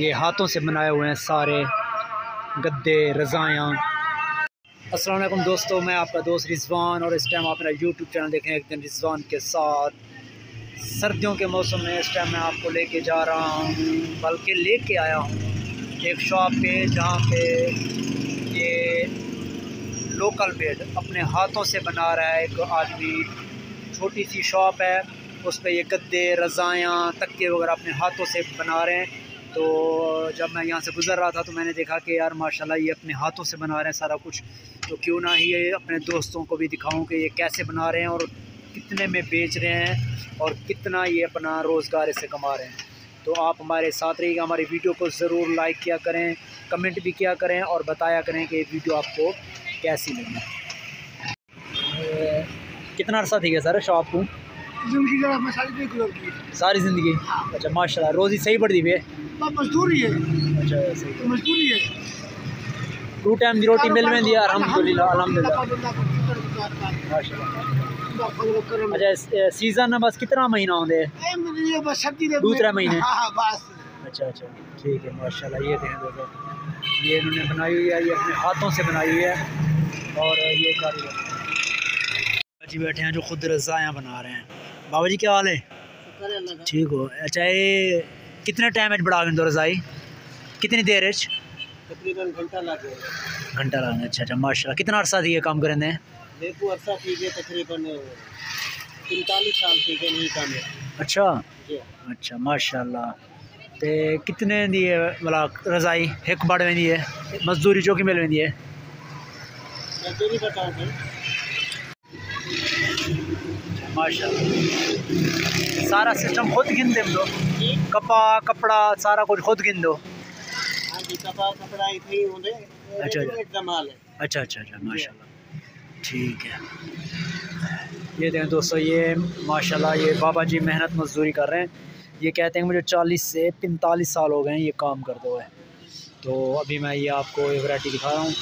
ये हाथों से बनाए हुए हैं सारे गद्दे रज़ायाँ। अस्सलाम वालेकुम दोस्तों, मैं आपका दोस्त रिजवान और इस टाइम आप मेरा यूट्यूब चैनल देखें एक दिन रिजवान के साथ। सर्दियों के मौसम में इस टाइम मैं आपको लेके जा रहा हूँ, बल्कि लेके आया हूँ एक शॉप पे जहाँ पे ये लोकल बेड अपने हाथों से बना रहा है एक आदमी। छोटी सी शॉप है, उस पर ये गद्दे रज़ायाँ तकिए वगैरह अपने हाथों से बना रहे हैं। तो जब मैं यहाँ से गुज़र रहा था तो मैंने देखा कि यार माशाल्लाह ये अपने हाथों से बना रहे हैं सारा कुछ, तो क्यों ना ही ये अपने दोस्तों को भी दिखाऊं कि ये कैसे बना रहे हैं और कितने में बेच रहे हैं और कितना ये अपना रोज़गार इससे कमा रहे हैं। तो आप हमारे साथ रहिएगा, हमारी वीडियो को ज़रूर लाइक किया करें, कमेंट भी किया करें और बताया करें कि ये वीडियो आपको कैसी लगी। कितना अर्सा थी गया सर शॉप को? सारी ज़िंदगी। अच्छा माशाल्लाह, रोज़ी सही पड़ती है? मजदूरी है। अच्छा सही है। मजदूरी है। 2 टाइम की रोटी मिल में दिया अल्हम्दुलिल्लाह अल्हम्दुलिल्लाह माशाल्लाह। अच्छा सीज़न बस कितना महीना होंगे? बस सर्दी 2-3 महीने। बस। अच्छा अच्छा ठीक है माशाल्लाह। ये देखें दोस्तों, ये इन्होंने बनाई हुई है, ये अपने हाथों से बनाई हुई है और ये कारीगर जी बैठे हैं जो खुद रज़ायाँ बना रहे हैं। बाबा जी क्या हाल है? ठीक हो? अच्छा ये कितने टाइम में बढ़ा दो रज़ाई? कितनी देर है? तकरीबन घंटा लगे। घंटा लगे। अच्छा अच्छा माशाल्लाह। कितना अर्सा थी ये काम करें? देखो अर्सा ठीक है, तकरीबन 45 साल ठीक है नहीं काम है। अच्छा अच्छा माशाल्लाह। तो कितने दी है भला रज़ाई एक बड़ में दी है? मजदूरी चौकी मिल वेंदी है? मजदूरी बताओ माशाल्लाह। सारा सिस्टम खुद गिन दे दो, कपा कपड़ा सारा कुछ खुद गिन दो? हाँ जी, कपड़ा कपड़ा इतने ही होंगे। अच्छा कमाल है। अच्छा अच्छा अच्छा माशाल्लाह ठीक है। ये देखें दोस्तों, ये माशाल्लाह ये बाबा जी मेहनत मजदूरी कर रहे हैं। ये कहते हैं मुझे 40 से 45 साल हो गए हैं ये काम करते हुए। तो अभी मैं ये आपको एक वैरायटी दिखा रहा हूँ।